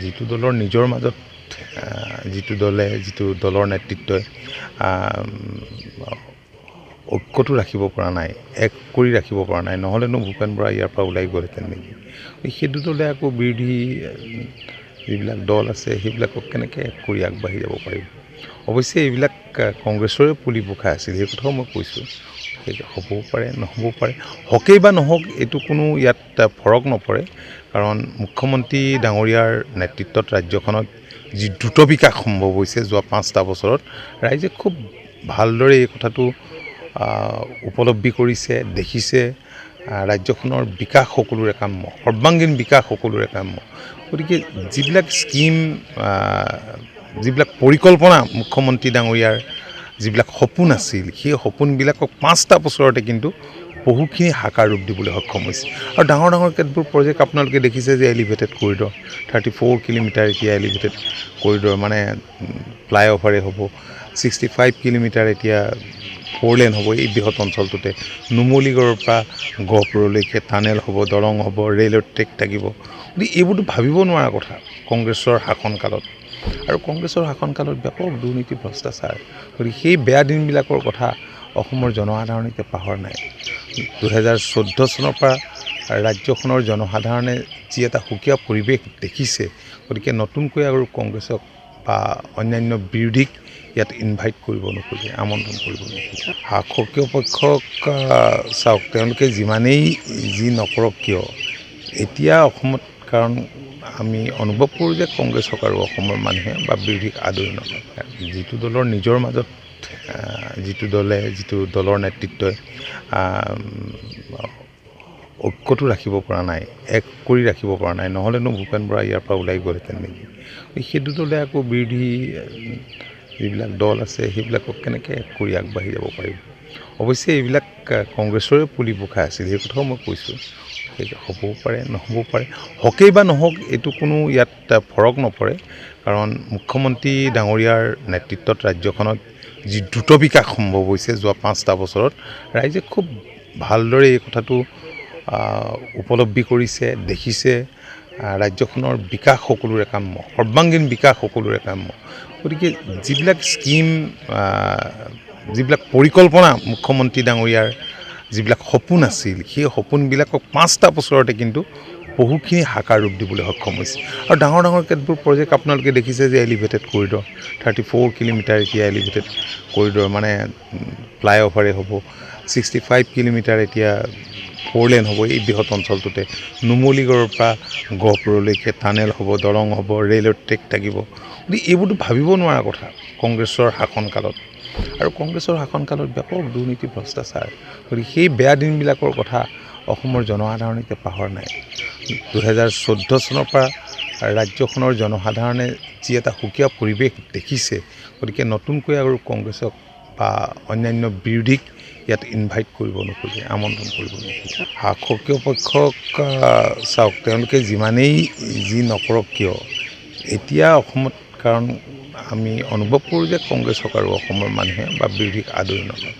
যিটো দলৰ নিজৰ মাজত যিটো দলৰ নেতৃত্বই ঐক্যটো ৰাখিব পৰা নাই, এক কৰি ৰাখিব পৰা নাই, নহ'লেনো ভূপেন বৰা ইয়াৰ পৰা ওলাই গ'লহেঁতেন নেকি? সেইটো দলে আকৌ বিৰোধী যিবিলাক দল আছে সেইবিলাকক কেনেকৈ এক কৰি আগবাঢ়ি যাব পাৰিব? অৱশ্যে এইবিলাক কংগ্ৰেছৰে পুলি পোখা আছিল, সেই কথাও মই কৈছোঁ। সেই হ'বও পাৰে, নহ'বও পাৰে। হকেই বা নহওক এইটো কোনো ইয়াত ফৰক নপৰে, কাৰণ মুখ্যমন্ত্ৰী ডাঙৰীয়াৰ নেতৃত্বত ৰাজ্যখনত যি দ্ৰুত বিকাশ সম্ভৱ হৈছে যোৱা 5টা বছৰত, ৰাইজে খুব ভালদৰে এই কথাটো উপলব্ধি কৰিছে, দেখিছে। ৰাজ্যখনৰ বিকাশ সকলোৰে কাম্য, সৰ্বাংগীন বিকাশ সকলোৰে কাম্য। গতিকে যিবিলাক স্কিম, যিবিলাক পৰিকল্পনা মুখ্যমন্ত্ৰী ডাঙৰীয়াৰ যিবিলাক সপোন আছিল, সেই সপোনবিলাকক 5টা বছৰতে কিন্তু বহুখিনি সাকাৰ ৰূপ দিবলৈ সক্ষম হৈছে। আৰু ডাঙৰ ডাঙৰ কেতবোৰ প্ৰজেক্ট আপোনালোকে দেখিছে যে এলিভেটেড কৰিডৰ, 34 কিলোমিটাৰ এতিয়া এলিভেটেড কৰিডৰ, মানে ফ্লাইঅভাৰে হ'ব। 65 কিলোমিটাৰ এতিয়া 4 লেন হ'ব এই বৃহৎ অঞ্চলটোতে। নুমলীগড়ৰ পৰা গহপুৰলৈকে টানেল হ'ব, দলং হ'ব, ৰেলৰ ট্ৰেক থাকিব। গতিকে এইবোৰতো ভাবিব নোৱাৰা কথা কংগ্ৰেছৰ শাসনকালত। আৰু কংগ্ৰেছৰ শাসনকালত ব্যাপক দুৰ্নীতি, ভ্ৰষ্টাচাৰ। গতিকে সেই বেয়া দিনবিলাকৰ কথা অসমৰ জনসাধাৰণে এতিয়া পাহৰা নাই। 2014 চনৰ পৰা ৰাজ্যখনৰ জনসাধাৰণে যি এটা সুকীয়া পৰিৱেশ দেখিছে, গতিকে নতুনকৈ আৰু কংগ্ৰেছক বা অন্যান্য বিৰোধীক ইয়াত ইনভাইট কৰিব নোখোজে, আমন্ত্ৰণ কৰিব নোখোজে। শাসকীয় পক্ষক চাওক, তেওঁলোকে যিমানেই যি নকৰক কিয় এতিয়া অসমত, কাৰণ আমি অনুভৱ কৰোঁ যে কংগ্ৰেছক আৰু অসমৰ মানুহে বা বিৰোধীক আদৰি নলয়। যিটো দলৰ নিজৰ মাজত যিটো দলৰ নেতৃত্বই ঐক্যটো ৰাখিব পৰা নাই, এক কৰি ৰাখিব পৰা নাই, নহ'লেনো ভূপেন বৰা ইয়াৰ পৰা ওলাই গ'লহেঁতেন নেকি? সেইটো দলে আকৌ বিৰোধী যিবিলাক দল আছে সেইবিলাকক কেনেকৈ এক কৰি আগবাঢ়ি যাব পাৰিব? অৱশ্যে এইবিলাক কংগ্ৰেছৰে পুলি পোখা আছিল, সেই কথাও মই কৈছোঁ। সেই হ'বও পাৰে, নহ'বও পাৰে। হকেই বা নহওক এইটো কোনো ইয়াত ফৰক নপৰে, কাৰণ মুখ্যমন্ত্ৰী ডাঙৰীয়াৰ নেতৃত্বত ৰাজ্যখনত যি দ্ৰুত বিকাশ সম্ভৱ হৈছে যোৱা 5টা বছৰত, ৰাইজে খুব ভালদৰে এই কথাটো উপলব্ধি কৰিছে, দেখিছে। ৰাজ্যখনৰ বিকাশ সকলোৰে কাম্য, সৰ্বাংগীন বিকাশ সকলোৰে কাম্য। গতিকে যিবিলাক স্কিম, যিবিলাক পৰিকল্পনা মুখ্যমন্ত্ৰী ডাঙৰীয়াৰ যিবিলাক সপোন আছিল, সেই সপোনবিলাকক 5টা বছৰতে কিন্তু বহুখিনি সাকাৰ ৰূপ দিবলৈ সক্ষম হৈছে। আৰু ডাঙৰ ডাঙৰ কেতবোৰ প্ৰজেক্ট আপোনালোকে দেখিছে যে এলিভেটেড কৰিডৰ, 34 কিলোমিটাৰ এতিয়া এলিভেটেড কৰিডৰ, মানে ফ্লাইঅভাৰে হ'ব। 65 কিলোমিটাৰ এতিয়া 4 লেন হ'ব এই বৃহৎ অঞ্চলটোতে। নুমলীগড়ৰ পৰা গহপুৰলৈকে টানেল হ'ব, দলং হ'ব, ৰেলৰ ট্ৰেক থাকিব। গতিকে এইবোৰতো ভাবিব নোৱাৰা কথা কংগ্ৰেছৰ শাসনকালত। আৰু কংগ্ৰেছৰ শাসনকালত ব্যাপক দুৰ্নীতি, ভ্ৰষ্টাচাৰ। গতিকে সেই বেয়া দিনবিলাকৰ কথা অসমৰ জনসাধাৰণে এতিয়া পাহৰা নাই। 2014 চনৰ পৰা ৰাজ্যখনৰ জনসাধাৰণে যি এটা সুকীয়া পৰিৱেশ দেখিছে, গতিকে নতুনকৈ আৰু কংগ্ৰেছক বা অন্যান্য বিৰোধীক ইয়াত ইনভাইট কৰিব নোখোজে, আমন্ত্ৰণ কৰিব নোখোজে। শাসকীয় পক্ষক চাওক, তেওঁলোকে যিমানেই যি নকৰক কিয় এতিয়া অসমত, কাৰণ আমি অনুভৱ কৰোঁ যে কংগ্ৰেছক আৰু অসমৰ মানুহে বা বিৰোধীক আদৰি নলয়।